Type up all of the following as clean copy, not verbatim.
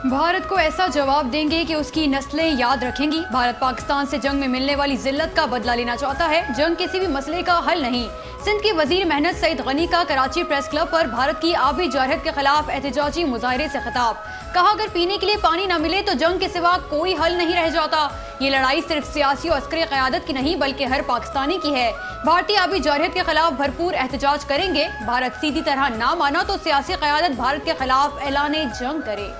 भारत को ऐसा जवाब देंगे कि उसकी नस्लें याद रखेंगी। भारत पाकिस्तान से जंग में मिलने वाली जिल्लत का बदला लेना चाहता है। जंग किसी भी मसले का हल नहीं। सिंध के वजीर मेहनत सईद गनी का कराची प्रेस क्लब पर भारत की आबी जारहत के खिलाफ एहतजाजी मुजाहरे से खिताब। कहा, अगर पीने के लिए पानी न मिले तो जंग के सिवा कोई हल नहीं रह जाता। ये लड़ाई सिर्फ सियासी और अस्करी क़यादत की नहीं बल्कि हर पाकिस्तानी की है। भारतीय आबी जारहत के खिलाफ भरपूर एहतजाज करेंगे। भारत सीधी तरह ना माना तो सियासी क़यादत भारत के खिलाफ ऐलान जंग करे।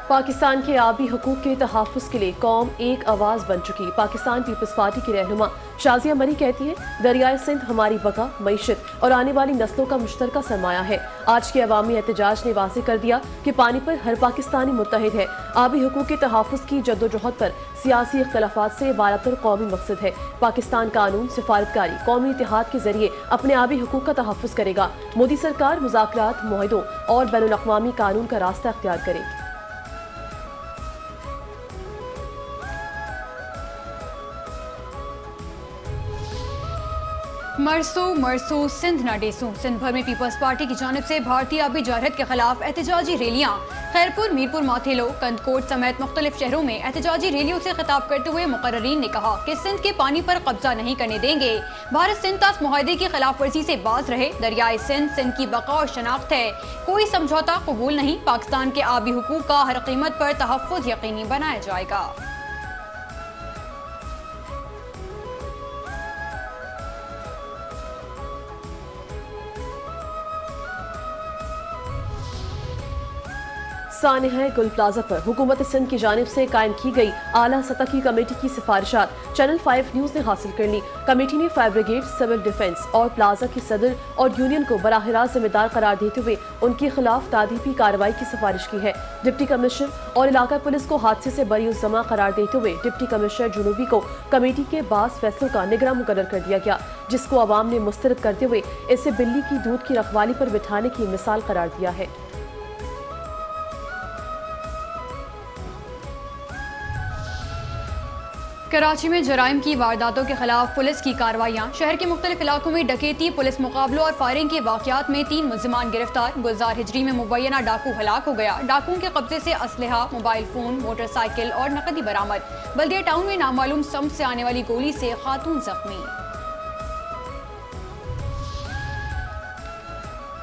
पाकिस्तान के आबी हकूक़ के तहफ़्फ़ुज़ के लिए कौम एक आवाज़ बन चुकी। पाकिस्तान पीपल्स पार्टी की रहनुमा शाज़िया मरी कहती है, दरियाए सिंध हमारी बका, मईशत और आने वाली नस्लों का मुश्तरका सरमाया है। आज के अवामी एहतजाज ने वाज़ेह कर दिया कि पानी पर हर पाकिस्तानी मुत्तहिद है। आबी हकूक़ के तहफ़्फ़ुज़ की जद्दोजहद पर सियासी इख्तलाफात से बालातर कौमी मकसद है। पाकिस्तान कानून, सिफारतकारी, कौमी इत्तेहाद के जरिए अपने आबी हकूक़ का तहफ़्फ़ुज़ करेगा। मोदी सरकार मुज़ाकरात, मुआहदों और बैनुल अक़वामी कानून का रास्ता अख्तियार करे। मरसू मरसू सिंध न डेसू। सिंध भर में पीपल्स पार्टी की जानिब से भारतीय आबी जारहत के खिलाफ एहतजाजी रैलियां। खैरपुर, मीरपुर, माथेलो, कंदकोट समेत मुख्तलिफ शहरों में एहतजाजी रैलियों से खिताब करते हुए मुकर्रीन ने कहा कि सिंध के पानी पर कब्जा नहीं करने देंगे। भारत सिंध तास मुआहदे की खिलाफ वर्जी से बाज रहे। दरियाए सिंध की बका और शनाख्त है, कोई समझौता कबूल नहीं। पाकिस्तान के आबी हुकूक का हर कीमत पर तहफ़्फ़ुज़ यकीनी बनाया जाएगा। सानिहा गुल प्लाजा पर हुकूमत सिंध की जानिब से कायम की गई आला सतह की कमेटी की सिफारिशात चैनल 5 न्यूज ने हासिल कर ली। कमेटी ने फायर ब्रिगेड, सिविल डिफेंस और प्लाजा की सदर और यूनियन को बराह रास्त जिम्मेदार करार देते हुए उनके खिलाफ तादीबी कार्रवाई की सिफारिश की है। डिप्टी कमिश्नर और इलाका पुलिस को हादसे से बरीउज़्ज़मा करार देते हुए डिप्टी कमिश्नर जुनूबी को कमेटी के बास फैसलों का निगरां मुकर्रर कर दिया गया, जिसको अवाम ने मुस्तरद करते हुए इसे बिल्ली की दूध की रखवाली पर बिठाने की मिसाल करार दिया है। कराची में जराइम की वारदातों के खिलाफ पुलिस की कार्रवाइयां। शहर के मुख्तलिफ इलाकों में डकैती, पुलिस मुकाबलों और फायरिंग के वाकयात में 3 मुल्जिमान गिरफ्तार। गुलजार हिजरी में मुबैना डाकू हलाक हो गया। डाकुओं के कब्जे से असलहा, मोबाइल फोन, मोटरसाइकिल और नकदी बरामद। बल्दिया टाउन में नामालूम सम से आने वाली गोली से खातून जख्मी।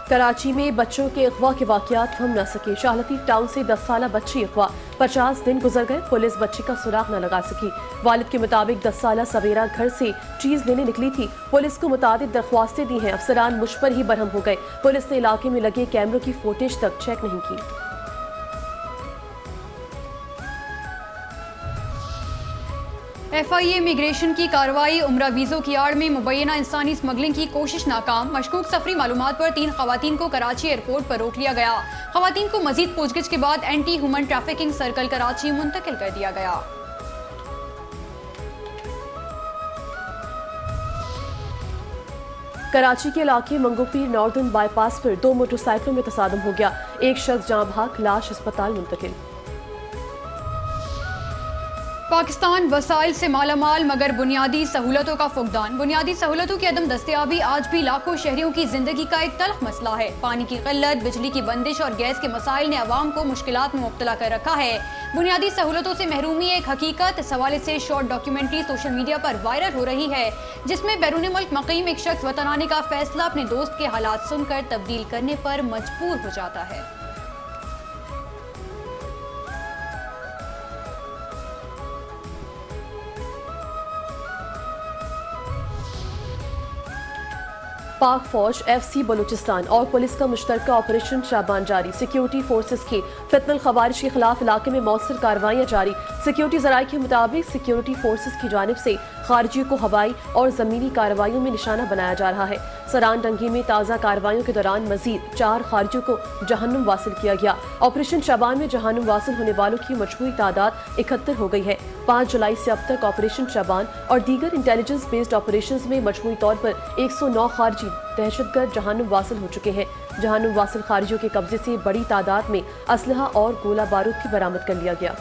कराची में बच्चों के अगवा के वाकयात थम न सके। शाह लतीफ टाउन से 10 साला बच्ची अगवा, 50 दिन गुजर गए, पुलिस बच्ची का सुराग न लगा सकी। वालिद के मुताबिक 10 साला सवेरा घर से चीज लेने निकली थी। पुलिस को मुतादिद दरख्वास्तें दी हैं, अफसरान मुझ पर ही बरहम हो गए। पुलिस ने इलाके में लगे कैमरों की फुटेज तक चेक नहीं की। FIA इमिग्रेशन की कार्रवाई। उम्रा वीज़ों की आड़ में मुबैना इंसानी स्मगलिंग की कोशिश नाकाम। मशकूक सफरी मालूमात पर 3 खवातीन को कराची एयरपोर्ट पर रोक लिया गया। खवातीन को मजीद पूछगिछ के बाद anti human trafficking circle Karachi मुंतकिल कर दिया गया। कराची के इलाके मंगोपीर नॉर्दर्न बाईपास पर 2 मोटरसाइकिलों में तसादम हो गया। एक शख्स जाँ भाग, लाश अस्पताल मुंतकिल। पाकिस्तान वसाइल से मालामाल मगर बुनियादी सहूलतों का फुकदान। बुनियादी सहूलतों की अदम दस्तयाबी आज भी लाखों शहरियों की जिंदगी का एक तल्ख मसला है। पानी की किल्लत, बिजली की बंदिश और गैस के मसाइल ने अवाम को मुश्किलात में मुब्तला कर रखा है। बुनियादी सहूलतों से महरूमी एक हकीकत। इस हवाले से शॉर्ट डॉक्यूमेंट्री सोशल मीडिया पर वायरल हो रही है, जिसमें बैरून मुल्क मुकीम एक शख्स वतन आने का फैसला अपने दोस्त के हालात सुनकर तब्दील करने पर मजबूर हो जाता है। पाक फौज, FC बलूचिस्तान और पुलिस का मुश्तरका ऑपरेशन शाबान जारी। सिक्योरिटी फोर्सेस की फितनल खवारिज के खिलाफ इलाके में मौसर कार्रवाइयां जारी। सिक्योरिटी जराये के मुताबिक सिक्योरिटी फोर्सेस की जानिब से खारजियों को हवाई और जमीनी कार्रवाइयों में निशाना बनाया जा रहा है। सरान डंगी में ताज़ा कार्रवाइयों के दौरान मजीद 4 खारजियों को जहन्नुम वासिल किया गया। ऑपरेशन शाबान में जहन्नुम वासिल होने वालों की मजमूई तादाद 71 हो गई है। 5 जुलाई से अब तक ऑपरेशन शाबान और दीगर इंटेलिजेंस बेस्ड ऑपरेशंस में मजमूई तौर पर 109 खारजी दहशतगर्द जहानुम वासिल हो चुके हैं। जहानुम वासिल खारिजियों के कब्जे से बड़ी तादाद में असलहा और गोला बारूद भी बरामद कर लिया गया।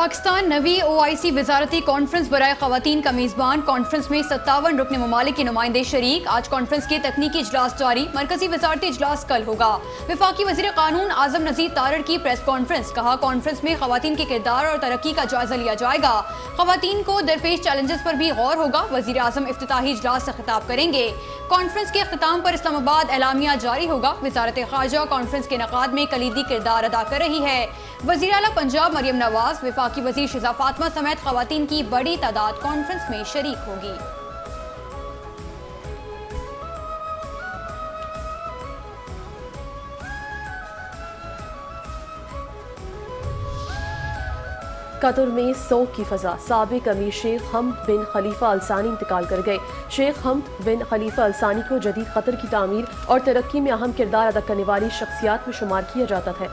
पाकिस्तान नवी OIC वजारती कॉन्फ्रेंस बराए ख़वातीन का मेज़बान। कॉन्फ्रेंस में 57 रुकन ममालिक के नुमाइंदे शरीक। आज कॉन्फ्रेंस के तकनीकी इजलास जारी। मरकजी वजारती इजलास कल होगा। वफाकी वज़ीर क़ानून आज़म नज़ीर तारड़ की प्रेस कॉन्फ्रेंस। कहा, कॉन्फ्रेंस में ख़वातीन के किरदार और तरक्की का जायजा लिया जाएगा। ख़वातीन को दरपेश चैलेंजेस पर भी गौर होगा। वज़ीर आज़म इफ्तिताही इजलास से खिताब करेंगे। कॉन्फ्रेंस के अख्ताम पर इस्लामाबाद एलामिया जारी होगा। वज़ारत ख़ारजा कॉन्फ्रेंस के इनेकाद में कलीदी किरदार अदा कर रही है। वज़ीर आला पंजाब मरियम नवाज, वफाकी वज़ीर शिज़ा फातिमा समेत ख़वातीन की बड़ी तादाद कॉन्फ्रेंस में शरीक होगी। कतर में सोग की फजा। साबिक अमीर शेख हमद बिन खलीफा अलसानी इंतकाल कर गए। शेख हमद बिन खलीफा अलसानी को जदीद कतर की तामीर और तरक्की में अहम किरदार अदा करने वाली शख्सियात में शुमार किया जाता था।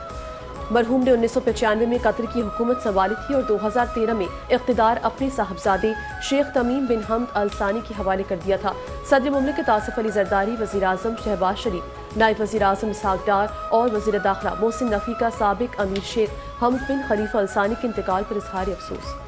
मरहूम ने 1995 में कतर की हुकूमत संभाली थी और 2013 में इक़्तिदार अपने साहबजादे शेख तमीम बिन हमद अलसानी के हवाले कर दिया था। सदर मुमलिकत आसिफ अली जरदारी, वज़ीर आज़म शहबाज शरीफ, नायब वज़ीर आज़म इसहाक डार और वज़ीर दाखिला मोहसिन नफ़ी का साबिक अमीर शेख हमद बिन खलीफा अलसानी के इंतकाल पर इज़हार अफसोस।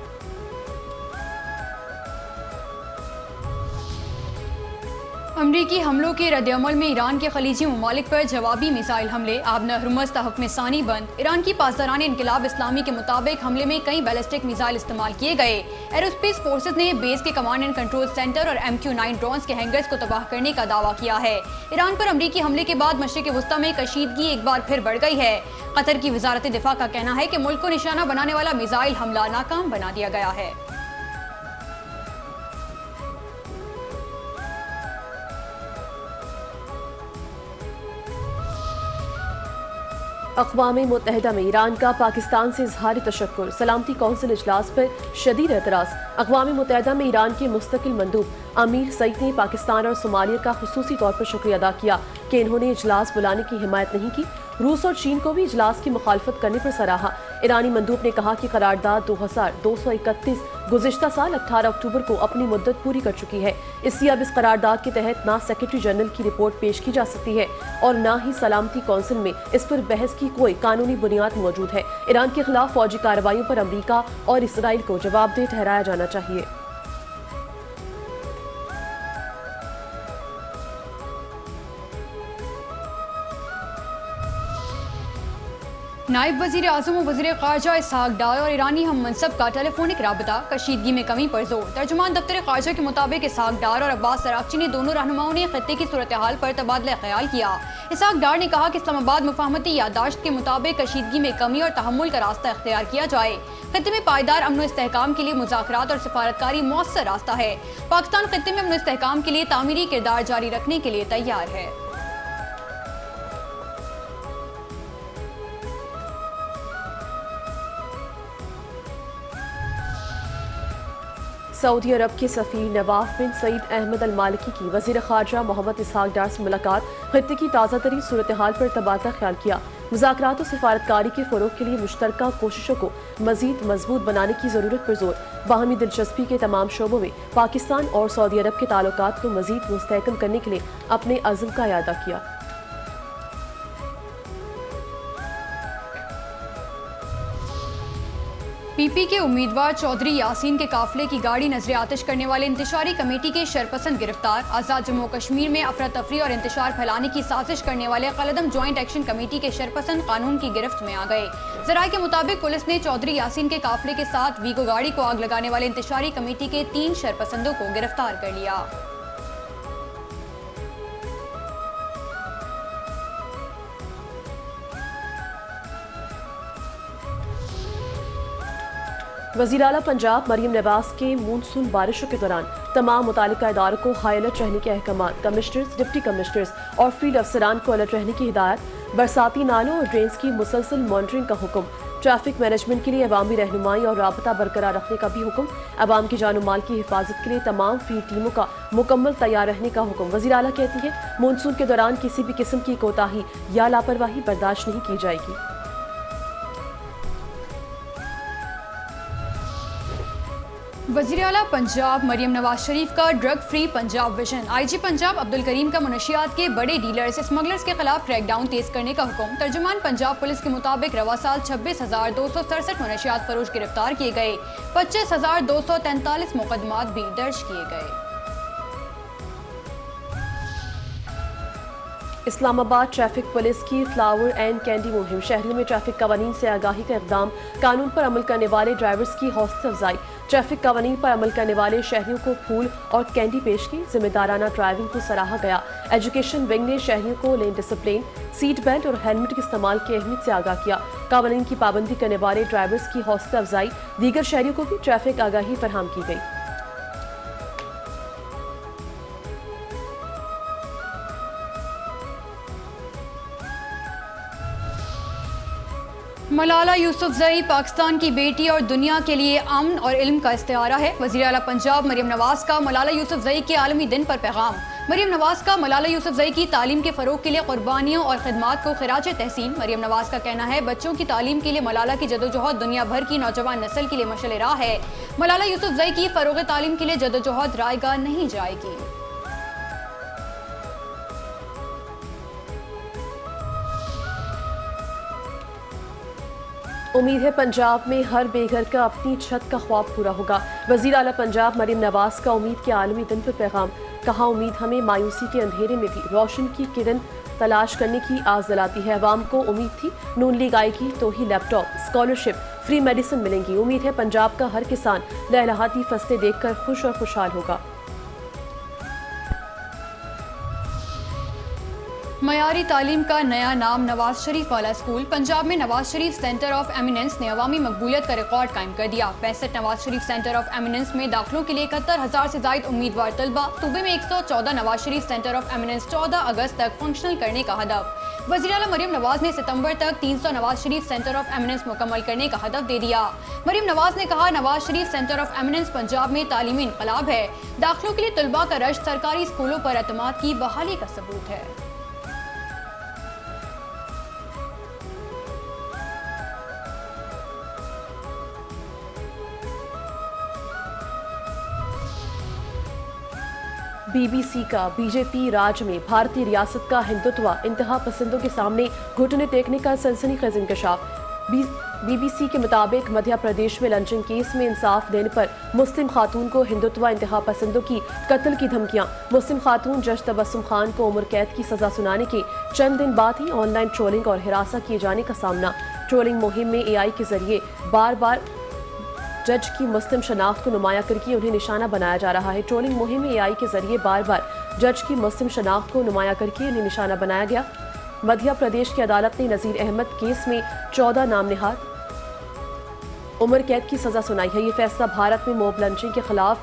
अमरीकी हमलों के रद्दअमल में ईरान के खलीजी ममालिक पर जवाबी मिसाइल हमले। आबना हरमुज़ तहक़्क़ुम सानी बंद। ईरान की पासदारान इनक़िलाब इस्लामी के मुताबिक हमले में कई बैलिस्टिक मिसाइल इस्तेमाल किए गए। एरोस्पेस फोर्सेज ने बेस के कमांड एंड कंट्रोल सेंटर और MQ-9 ड्रोन्स के हैंगर्स को तबाह करने का दावा किया है। ईरान पर अमरीकी हमले के बाद मशरिक़ वस्ता में कशीदगी एक बार फिर बढ़ गई है। कतर की वज़ारत दिफा का कहना है कि मुल्क को निशाना बनाने वाला मिसाइल हमला नाकाम बना दिया गया है। अक़वाम मुत्तहिदा में ईरान का पाकिस्तान से इज़हार तशक्कुर। सलामती कौंसिल इजलास पर शदीद एतराज़। अक़वाम मुत्तहिदा में ईरान के मुस्तकिल मंदूब अमीर सईद ने पाकिस्तान और सोमालिया का खुसूसी तौर पर शुक्रिया अदा किया कि इन्होंने इजलास बुलाने की हिमायत नहीं की। रूस और चीन को भी इजलास की मुखालफत करने पर सराहा। ईरानी मंदूब ने कहा कि करारदाद 2231 गुज़िश्ता साल 18 अक्टूबर को अपनी मुद्दत पूरी कर चुकी है। इसलिए अब इस करारदाद के तहत ना सेक्रेटरी जनरल की रिपोर्ट पेश की जा सकती है और ना ही सलामती कौंसिल में इस पर बहस की कोई कानूनी बुनियाद मौजूद है। ईरान के खिलाफ फौजी कार्रवाइयों पर अमरीका और इसराइल को जवाबदेह ठहराया जाना चाहिए। नायब वज़ीर आज़म और वज़ीर ख़ारजा इसहाक डार और ईरानी हम मनसब का टेलीफोनिक राबता। कशीदगी में कमी पर जोर। तर्जुमान दफ्तर ख़ारजा के मुताबिक इसहाक डार और अब्बास अराग़ची ने दोनों रहनुमाओं ने ख़ित्ते की सूरत हाल पर तबादला ख्याल किया। इसहाक डार ने कहा कि इस्लामाबाद मुफाहमती याददाश्त के मुताबिक कशीदगी में कमी और तहम्मुल का रास्ता इख्तियार किया जाए। खित्ते में पायदार अमन और इस्तेहकाम के लिए मुज़ाकरात और सिफारतकारी मौसर रास्ता है। पाकिस्तान खित्ते में अमन और इस्तेहकाम के लिए तामीरी किरदार जारी रखने के लिए तैयार है। सऊदी अरब के सफ़ीर नवाफ बिन सईद अहमद अल मालिकी की वज़ीर ख़ारजा मोहम्मद इसहाक डार से मुलाकात। खित्ते की ताज़ा तरीन सूरत हाल पर तबादला ख्याल किया। मुज़ाकरात और सिफारतकारी के फ़रोग़ के लिए मुश्तरका कोशिशों को मज़ीद मजबूत बनाने की ज़रूरत पर जोर। बाहमी दिलचस्पी के तमाम शोबों में पाकिस्तान और सऊदी अरब के ताल्लुकात को मज़ीद मुस्तहकम करने के लिए अपने अज़्म का इयादा किया। PP के उम्मीदवार चौधरी यासीन के काफिले की गाड़ी नजर आतिश करने वाले इंतशारी कमेटी के शरपसंद गिरफ्तार। आज़ाद जम्मू कश्मीर में अफरा तफरी और इंतशार फैलाने की साजिश करने वाले कलदम ज्वाइंट एक्शन कमेटी के शरपसंद कानून की गिरफ्त में आ गए। ज़राए के मुताबिक पुलिस ने चौधरी यासीन के काफिले के साथ वीगो गाड़ी को आग लगाने वाले इंतशारी कमेटी के 3 शरपसंदों को गिरफ्तार कर लिया। वज़ीर आला पंजाब मरियम नवाज के मानसून बारिशों के दौरान तमाम मुतालिका इदारों को हाई अलर्ट रहने के अहकामात। कमिश्नर्स, डिप्टी कमिश्नर्स और फील्ड अफसरान को अलर्ट रहने की हिदायत। बरसाती नालों और ड्रेन्स की मुसलसल मॉनिटरिंग का हुक्म। ट्रैफिक मैनेजमेंट के लिए अवामी रहनुमाई और राबता बरकरार रखने का भी हुक्म। अवाम की जान माल की हिफाजत के लिए तमाम फील्ड टीमों का मुकम्मल तैयार रहने का हुक्म। वज़ीर आला कहती है, मानसून के दौरान किसी भी किस्म की कोताही या लापरवाही बर्दाश्त नहीं की जाएगी। वज़ीर आला पंजाब मरियम नवाज शरीफ का drug free Punjab vision. IG Punjab Abdul Karim का मुनशियात के बड़े डीलर्स स्मगलर्स के खिलाफ क्रैकडाउन तेज करने का हुक्म। तर्जुमान पंजाब पुलिस के मुताबिक रवा साल 26,267 मुनशियात फरोश गिरफ्तार किए गए, 25,243 मुकदमात भी दर्ज किए गए। इस्लामाबाद ट्रैफिक पुलिस की फ्लावर एंड कैंडी मुहिम। शहरों में ट्रैफिक कवानीन से आगाही का इक़दाम। कानून पर अमल करने वाले ड्राइवर्स की हौसला अफजाई। ट्रैफिक कवानीन पर अमल करने वाले शहरियों को फूल और कैंडी पेश की। जिम्मेदाराना ड्राइविंग को सराहा गया। एजुकेशन विंग ने शहरियों को लेन डिसिप्लिन, सीट बेल्ट और हेलमेट के इस्तेमाल की अहमियत से आगाह किया। कानून की पाबंदी करने वाले ड्राइवर्स की हौसला अफजाई। दीगर शहरियों को भी ट्रैफिक आगाही फरहम की गई। मलाला यूसुफजई पाकिस्तान की बेटी और दुनिया के लिए अमन और इल्म का इस्तिआरा है। वज़ीर आला पंजाब मरियम नवाज का मलाला यूसुफजई के आलमी दिन पर पैगाम। मरियम नवाज का मलाला यूसुफजई की तालीम के फ़रोग के लिए कुर्बानियों और खिदमात को खिराज तहसीन। मरियम नवाज का कहना है, बच्चों की तालीम के लिए मलाला की जदोजहद दुनिया भर की नौजवान नस्ल के लिए मशअल राह है। मलाला यूसुफजई की फ़रोग तालीम के लिए जदोजहद रायगा नहीं जाएगी। उम्मीद है पंजाब में हर बेघर का अपनी छत का ख्वाब पूरा होगा। वज़ीर आला पंजाब मरियम नवाज का उम्मीद के आलमी दिन पर पैगाम। कहा, उम्मीद हमें मायूसी के अंधेरे में भी रोशन की किरण तलाश करने की आस दिलाती है। अवाम को उम्मीद थी नून लीग आएगी तो ही लैपटॉप, स्कॉलरशिप, फ्री मेडिसिन मिलेंगी। उम्मीद है पंजाब का हर किसान लहलहाती फसलें देखकर खुश और खुशहाल होगा। मयारी तालीम का नया नाम नवाज शरीफ वाला स्कूल। पंजाब में Nawaz Sharif centre of eminence ने अवामी मकबूलियत का रिकॉर्ड कायम कर दिया। 65 Nawaz Sharif centre of eminence में दाखिलों के लिए 71,000 से जायद उम्मीदवार तलबा। सूबे में 114 Nawaz Sharif centre of eminence 14 अगस्त तक फंक्शनल करने का हदफ। वज़ीर आला मरियम नवाज ने सितंबर तक 300 Nawaz Sharif centre of eminence मुकम्मल करने का हदफ दे दिया। मरियम नवाज ने कहा, Nawaz Sharif centre of eminence Punjab में तालीमी इनकलाब है। दाखिलों के लिए तलबा का रश सरकारी स्कूलों पर एतमाद की बहाली का सबूत है। BBC का बीजेपी राज में भारतीय रियासत का हिंदुत्व इंतहा पसंदों के सामने घुटने टेकने का सनसनीखेज इंकशाफ। BBC के मुताबिक मध्य प्रदेश में लंचिंग केस में इंसाफ देने पर मुस्लिम खातून को हिंदुत्व इंतहा पसंदों की कत्ल की धमकियां। मुस्लिम खातून जज तबस्सुम खान को उम्र कैद की सजा सुनाने के चंद दिन बाद ही ऑनलाइन ट्रोलिंग और हिरासा किए जाने का सामना। ट्रोलिंग मुहिम में AI के जरिए बार बार जज की मुस्लिम शनाख्त को नुमाया करके उन्हें निशाना बनाया जा रहा है। ट्रोलिंग मुहिम में AI के जरिए बार बार जज की मुस्लिम शनाख्त को नुमाया करके उन्हें निशाना बनाया गया। मध्य प्रदेश की अदालत ने नज़ीर अहमद केस में 14 नाम निहाद उम्र कैद की सजा सुनाई है। ये फैसला भारत में मॉब लंचिंग के खिलाफ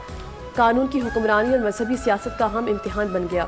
कानून की हुक्मरानी और मजहबी सियासत का अहम इम्तिहान बन गया।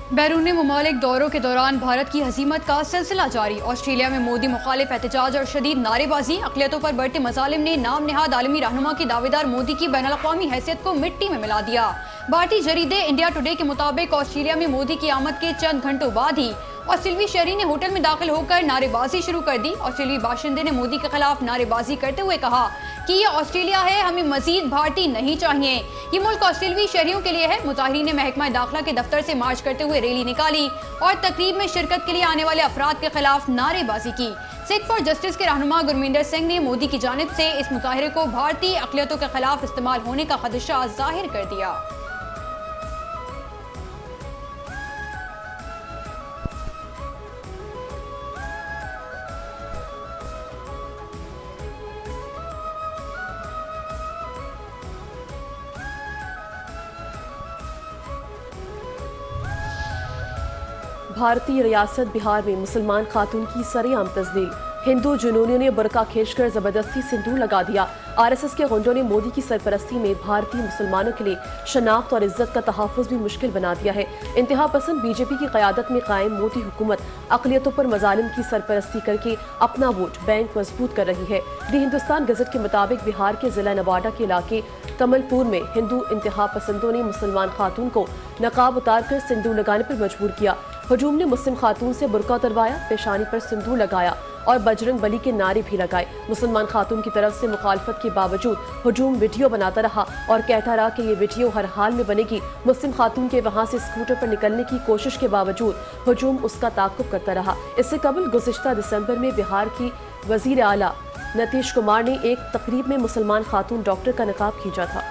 बैरून मुमालिक दौरों के दौरान भारत की हजीमत का सिलसिला जारी। ऑस्ट्रेलिया में मोदी मुखालिफ एहतजाज और शदीद नारेबाजी। अक़लियतों पर बढ़ते मज़ालिम ने नाम नेहाद आलमी रहनुमा की दावेदार मोदी की बैनुल-अक़वामी हैसियत को मिट्टी में मिला दिया। भारतीय जरीदे इंडिया टुडे के मुताबिक ऑस्ट्रेलिया में मोदी की आमद के चंद घंटों बाद ही ऑस्ट्रेलियावी शहरी ने होटल में दाखिल होकर नारेबाजी शुरू कर दी। ऑस्ट्रेलियाई बाशिंदे ने मोदी के खिलाफ नारेबाजी करते हुए कहा कि ये ऑस्ट्रेलिया है, हमें मजीद भारतीय नहीं चाहिए, ये मुल्क ऑस्ट्रेलियावी शहरियों के लिए है। मुजाहिरीन ने महकमा दाखिला के दफ्तर से मार्च करते हुए रैली निकाली और तकरीब में शिरकत के लिए आने वाले अफराद के खिलाफ नारेबाजी की। सिख फॉर जस्टिस के रहनुमा गुरमिंदर सिंह ने मोदी की जानिब से इस मुजाहरे को भारतीय अक़लियतों के खिलाफ इस्तेमाल होने का खदशा जाहिर कर दिया। भारतीय रियासत बिहार में मुसलमान खातून की सरेआम तस्दील। हिंदू जुनूनियों ने बुरका खींचकर जबरदस्ती सिंदूर लगा दिया। आरएसएस के गुंडों ने मोदी की सरपरस्ती में भारतीय मुसलमानों के लिए शनाख्त और इज्जत का तहफ़्फ़ुज़ भी मुश्किल बना दिया है। इंतहा पसंद बीजेपी की क़यादत में कायम मोदी हुकूमत अक़लियतों पर मज़ालिम की सरपरस्ती करके अपना वोट बैंक मजबूत कर रही है। दी हिंदुस्तान गज़ट के मुताबिक बिहार के ज़िला नवादा के इलाके कमलपुर में हिंदू इंतहा पसंदों ने मुसलमान खातून को नकाब उतार कर सिंदूर लगाने पर मजबूर किया। हजूम ने मुस्लिम खातून से बुरका उतरवाया, पेशानी पर सिंदूर लगाया और बजरंग बली के नारे भी लगाए। मुसलमान खातून की तरफ से मुखालफत के बावजूद हजूम वीडियो बनाता रहा और कहता रहा कि ये वीडियो हर हाल में बनेगी। मुस्लिम खातून के वहां से स्कूटर पर निकलने की कोशिश के बावजूद हजूम उसका ताक़ुब करता रहा। इससे कबल गुज़िश्ता दिसंबर में बिहार की वज़ीर आला नीतीश कुमार ने एक तकरीब में मुसलमान खातून डॉक्टर का नकाब खींचा था।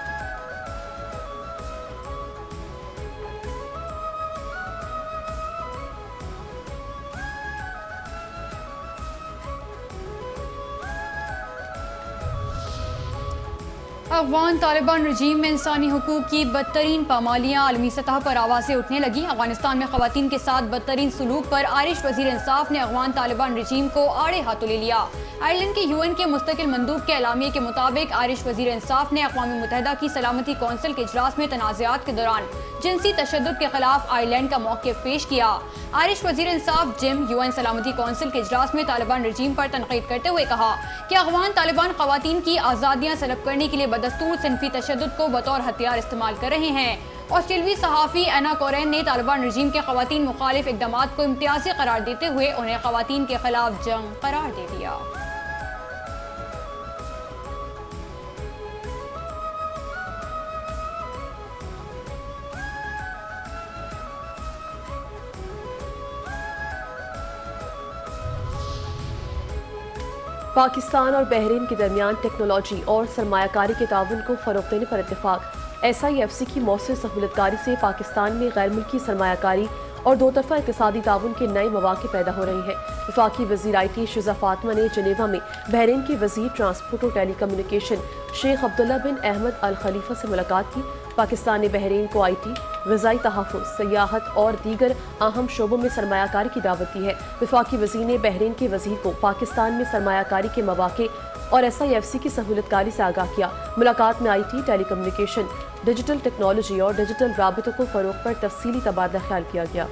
अफगान तालिबान रजीम में इंसानी हुकूक की बदतरीन पामालियाँ आलमी सतह पर आवाज़ें उठने लगी। अफगानिस्तान में ख़वातीन के साथ बदतरीन सलूक पर आयरिश वज़ीर इंसाफ ने अफगान तालिबान रजीम को आड़े हाथों ले लिया। आयरलैंड के यूएन के मुस्तकिल मंदूब के एलामिये के मुताबिक आयरिश वज़ीर इंसाफ ने अक़वाम मुत्तहिदा की सलामती कौंसिल के इजलास में तनाज़ात के दौरान जिनसी तशद्दुद के खिलाफ आयरलैंड का मौक़िफ़ पेश किया। आयरिश वज़ीर इंसाफ जिम यूएन सलामती कौंसिल के इजलास में तालिबान रजीम पर तनक़ीद करते हुए कहा कि अफगान तालिबान ख़वातीन की आज़ादियाँ सलब करने के लिए बदस्तूर सिनफी तशद्दुद को बतौर हथियार इस्तेमाल कर रहे हैं। ऑस्ट्रेलवी सहाफ़ी एना कोरेन ने तालिबान रजीम के ख़वातीन मुखालिफ इक़दामात को इम्तियाज़ी करार देते हुए उन्हें ख़वातीन के खिलाफ जंग करार दे दिया। पाकिस्तान और बहरीन के दरमियान टेक्नोलॉजी और सरमायाकारी के ताउन को फ़रोग़ देने पर इत्तेफाक। SIFC की मौसर सहूलतकारी से पाकिस्तान में गैर मुल्की सरमायाकारी और दो तरफ़ा इक़्तिसादी ताउन के नए मौक़े पैदा हो रहे हैं। वफाकी वज़ीर IT शिज़ा फ़ातिमा ने जनेवा में बहरीन के वज़ीर ट्रांसपोर्ट और टेली कम्युनिकेशन शेख अब्दुल्ला बिन अहमद अल खलीफा से मुलाकात की। पाकिस्तान ने बहरीन को IT, ग़िज़ाई तहफ़्फ़ुज़, सयाहत और दीगर अहम शोबों में सरमायाकारी की दावत दी है। वफाकी वज़ीर ने बहरीन के वज़ीर को पाकिस्तान में सरमायाकारी के मौक़े और SIFC की सहूलतकारी से आगाह किया। मुलाकात में IT, telecommunication, digital technology और डिजिटल राबितों को फ़रोग़ पर तफ़सीली तबादला ख्याल किया गया।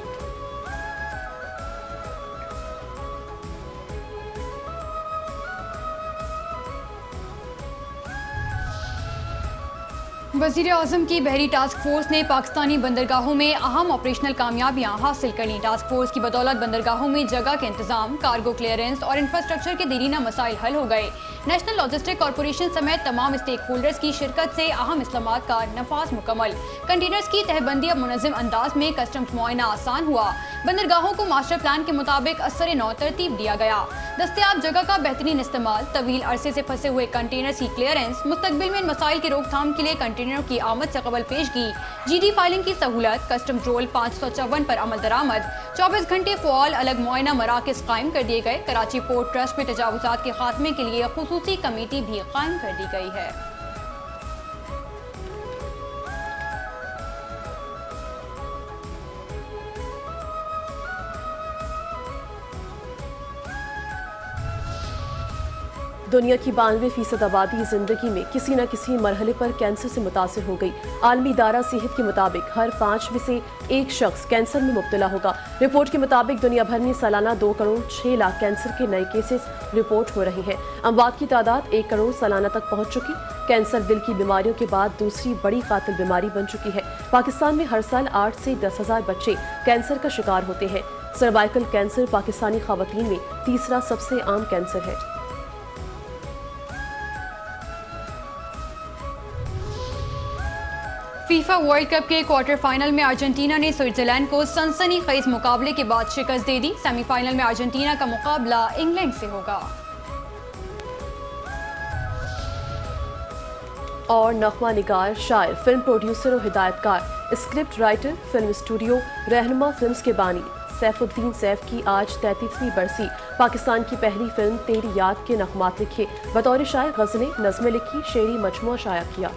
वज़ीर आज़म की बहरी टास्क फोर्स ने पाकिस्तानी बंदरगाहों में अहम ऑपरेशनल कामयाबियां हासिल कर लीं। टास्क फोर्स की बदौलत बंदरगाहों में जगह के इंतजाम, कार्गो क्लियरेंस और इंफ्रास्ट्रक्चर के देरीना मसाइल हल हो गए। नेशनल लॉजिस्टिक कॉरपोरेशन समेत तमाम स्टेक होल्डर्स की शिरकत से अहम इस्लामात का नफाज मुकम्मल। कंटेनर्स की तहबंदी अब मुनज़्ज़म अंदाज में कस्टम्स मुआयना आसान हुआ। बंदरगाहों को मास्टर प्लान के मुताबिक असर नौ तरतीब दिया गया। दस्तयाब जगह का बेहतरीन इस्तेमाल, तवील अरसे से फंसे हुए कंटेनर्स की क्लियरेंस, मुस्तकबिल में इन मसाइल की रोकथाम के लिए कंटेनरों की आमद से कबल पेशगी, GD फाइलिंग की सहूलत, कस्टम्स रोल 554 पर अमल दरामद, 24 घंटे फ़आल अलग मुआयना मराकज़ कायम कर दिए गए। कराची पोर्ट ट्रस्ट में तजावुज़ात के खात्मे के लिए खुसूसी कमेटी भी कायम कर दी गई है। दुनिया की 92% आबादी जिंदगी में किसी न किसी मरहले पर कैंसर से मुतासिर हो गई। आलमी इदारा सेहत के मुताबिक हर 5 में से एक शख्स कैंसर में मुब्तला होगा। रिपोर्ट के मुताबिक दुनिया भर में सालाना 2 करोड़ 6 लाख कैंसर के नए केसेस रिपोर्ट हो रहे हैं। अमवात की तादाद 1 करोड़ सालाना तक पहुंच चुकी। कैंसर दिल की बीमारियों के बाद दूसरी बड़ी कातिल बीमारी बन चुकी है। पाकिस्तान में हर साल 8 से 10,000 बच्चे कैंसर का शिकार होते हैं। सर्वाइकल कैंसर पाकिस्तानी खवातीन में तीसरा सबसे आम कैंसर है। फीफा वर्ल्ड कप के क्वार्टर फाइनल में अर्जेंटीना ने स्विट्जरलैंड को सनसनीखेज मुकाबले के बाद शिकस्त दे दी। सेमीफाइनल में अर्जेंटीना का मुकाबला इंग्लैंड से होगा। और नगमा निगार, शायर, फिल्म प्रोड्यूसर और हिदायतकार, स्क्रिप्ट राइटर, फिल्म स्टूडियो, रहनुमा फिल्म्स के बानी सैफुद्दीन सैफ की आज 33वीं बरसी। पाकिस्तान की पहली फिल्म तेरी याद के नगमात लिखे, बतौर शायर गज़लें, नज़में लिखी, शेरी मजमुआ शाया किया।